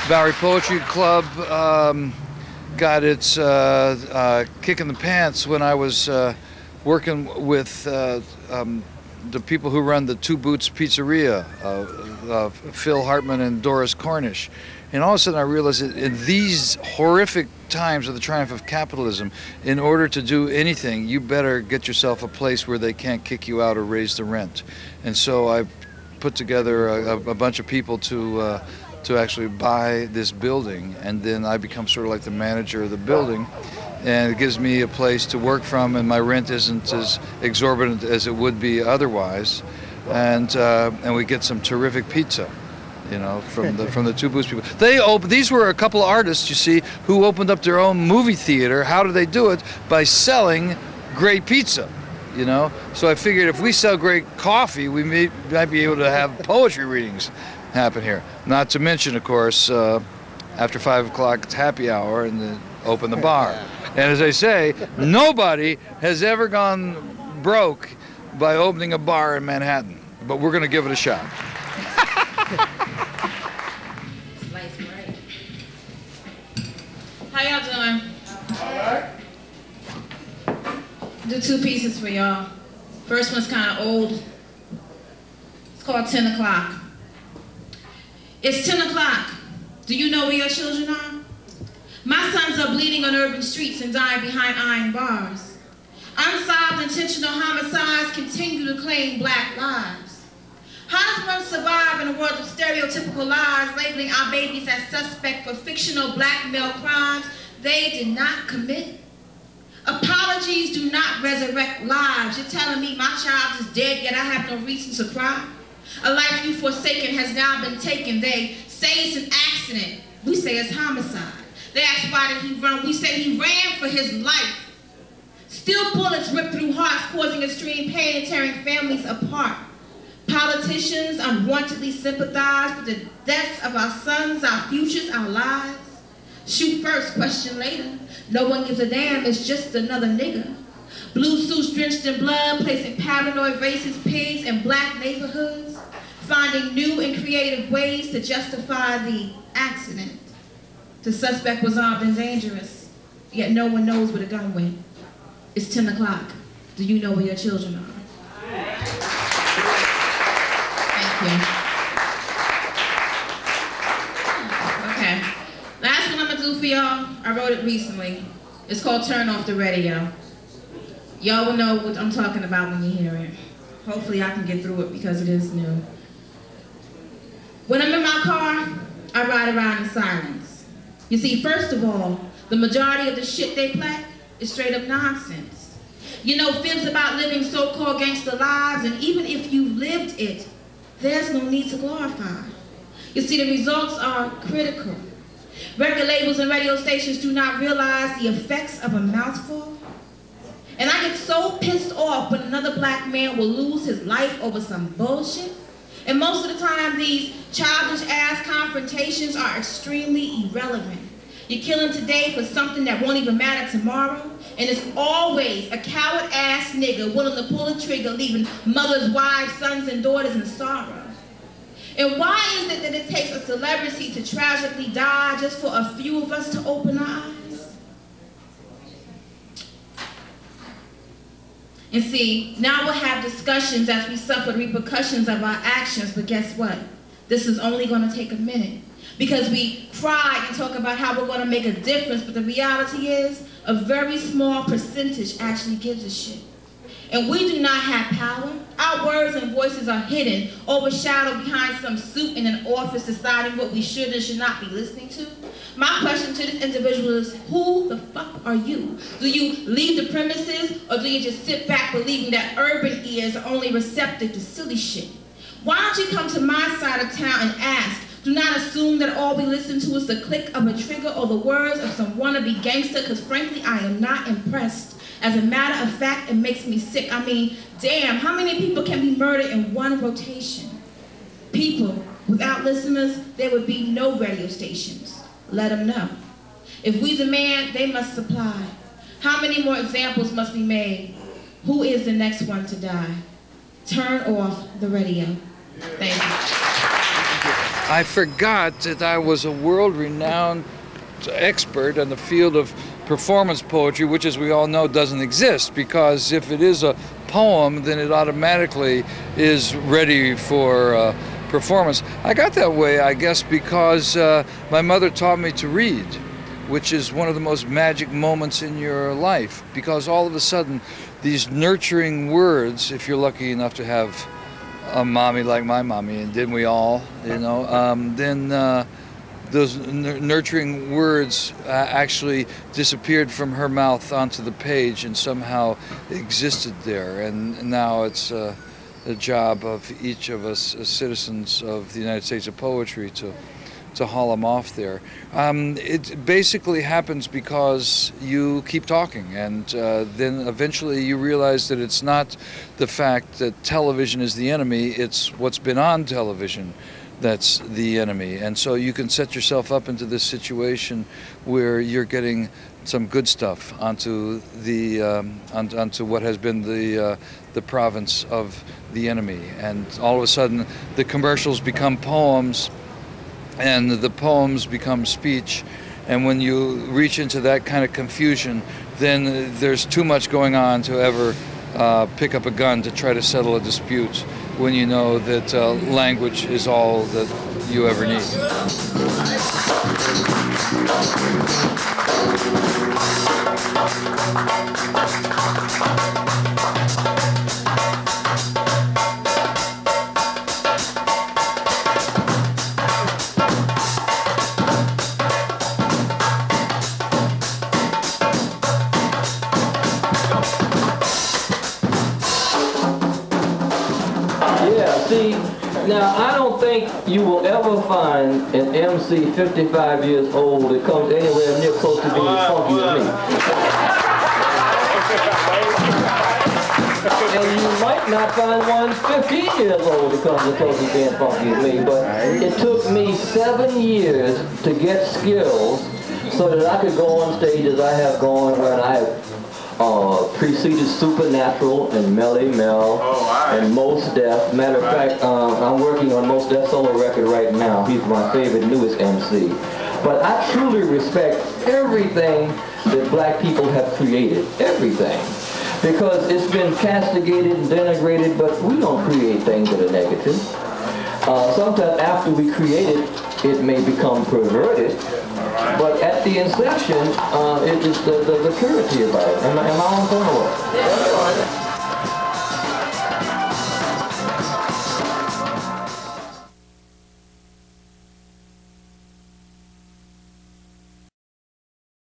Bowery Poetry Club got its kick in the pants when I was working with the people who run the Two Boots Pizzeria, Phil Hartman and Doris Cornish. And all of a sudden I realized that in these horrific times of the triumph of capitalism, in order to do anything, you better get yourself a place where they can't kick you out or raise the rent. And so I put together a bunch of people to actually buy this building, and then I become sort of like the manager of the building, and it gives me a place to work from, and my rent isn't as exorbitant as it would be otherwise, and we get some terrific pizza, you know, from the Two Boots people. These were a couple of artists, you see, who opened up their own movie theater. How do they do it? By selling great pizza, you know. So I figured if we sell great coffee, we might be able to have poetry readings happen here. Not to mention, of course, after 5 o'clock it's happy hour, and then open the bar. And as I say, nobody has ever gone broke by opening a bar in Manhattan, but we're going to give it a shot. How y'all doing? All right. Do two pieces for y'all. First one's kind of old. It's called 10 o'clock. It's 10 o'clock. Do you know where your children are? My sons are bleeding on urban streets and dying behind iron bars. Unsolved intentional homicides continue to claim black lives. How does one survive in a world of stereotypical lies, labeling our babies as suspect for fictional black male crimes they did not commit? Apologies do not resurrect lives. You're telling me my child is dead, yet I have no reason to cry? A life you forsaken has now been taken. They say it's an accident. We say it's homicide. They ask why did he run? We say he ran for his life. Still bullets rip through hearts, causing extreme pain and tearing families apart. Politicians unwantedly sympathize with the deaths of our sons, our futures, our lives. Shoot first, question later. No one gives a damn, it's just another nigga. Blue suits drenched in blood, placing paranoid racist pigs in black neighborhoods, finding new and creative ways to justify the accident. The suspect was armed and dangerous, yet no one knows where the gun went. It's 10 o'clock. Do you know where your children are? Thank you. Okay. Last one I'm gonna do for y'all, I wrote it recently. It's called Turn Off the Radio. Y'all will know what I'm talking about when you hear it. Hopefully I can get through it because it is new. When I'm in my car, I ride around in silence. You see, first of all, the majority of the shit they play is straight up nonsense. You know, fibs about living so-called gangster lives, and even if you lived it, there's no need to glorify. You see, the results are critical. Record labels and radio stations do not realize the effects of a mouthful. And I get so pissed off when another black man will lose his life over some bullshit. And most of the time, these childish-ass confrontations are extremely irrelevant. You're killing today for something that won't even matter tomorrow. And it's always a coward-ass nigga willing to pull the trigger, leaving mothers, wives, sons, and daughters in sorrow. And why is it that it takes a celebrity to tragically die just for a few of us to open our eyes? And see, now we'll have discussions as we suffer the repercussions of our actions, but guess what? This is only going to take a minute. Because we cry and talk about how we're going to make a difference, but the reality is, a very small percentage actually gives a shit. And we do not have power. Our words and voices are hidden, overshadowed behind some suit in an office deciding what we should and should not be listening to. My question to this individual is, who the fuck are you? Do you leave the premises, or do you just sit back believing that urban ears are only receptive to silly shit? Why don't you come to my side of town and ask? Do not assume that all we listen to is the click of a trigger or the words of some wannabe gangster, because frankly, I am not impressed. As a matter of fact, it makes me sick. I mean, damn, how many people can be murdered in one rotation? People. Without listeners, there would be no radio stations. Let them know. If we demand, they must supply. How many more examples must be made? Who is the next one to die? Turn off the radio. Thank you. I forgot that I was a world-renowned expert in the field of performance poetry, which, as we all know, doesn't exist, because if it is a poem, then it automatically is ready for performance. I got that way, I guess, because my mother taught me to read, which is one of the most magic moments in your life, because all of a sudden these nurturing words, if you're lucky enough to have a mommy like my mommy, and didn't we all, you know, then those nurturing words actually disappeared from her mouth onto the page and somehow existed there. And now it's the job of each of us as citizens of the United States of Poetry to haul them off there. It basically happens because you keep talking, and then eventually you realize that it's not the fact that television is the enemy, it's what's been on television that's the enemy. And so you can set yourself up into this situation where you're getting some good stuff onto the onto what has been the province of the enemy, and all of a sudden the commercials become poems, and the poems become speech. And when you reach into that kind of confusion, then there's too much going on to ever pick up a gun to try to settle a dispute, when you know that language is all that you ever need. See, now I don't think you will ever find an MC 55 years old that comes anywhere near close to being as funky as me. And you might not find one 15 years old that comes as close to being funky as me, but it took me 7 years to get skills so that I could go on stage as I have gone when I have preceded Supernatural and Melly Mel and Mos Def. Matter of fact, I'm working on Mos Def's solo record right now. He's my favorite newest MC. But I truly respect everything that black people have created. Everything. Because it's been castigated and denigrated, but we don't create things that are negative. Sometimes after we create it, it may become perverted. But at the inception, it is the purity about it. Am I on point?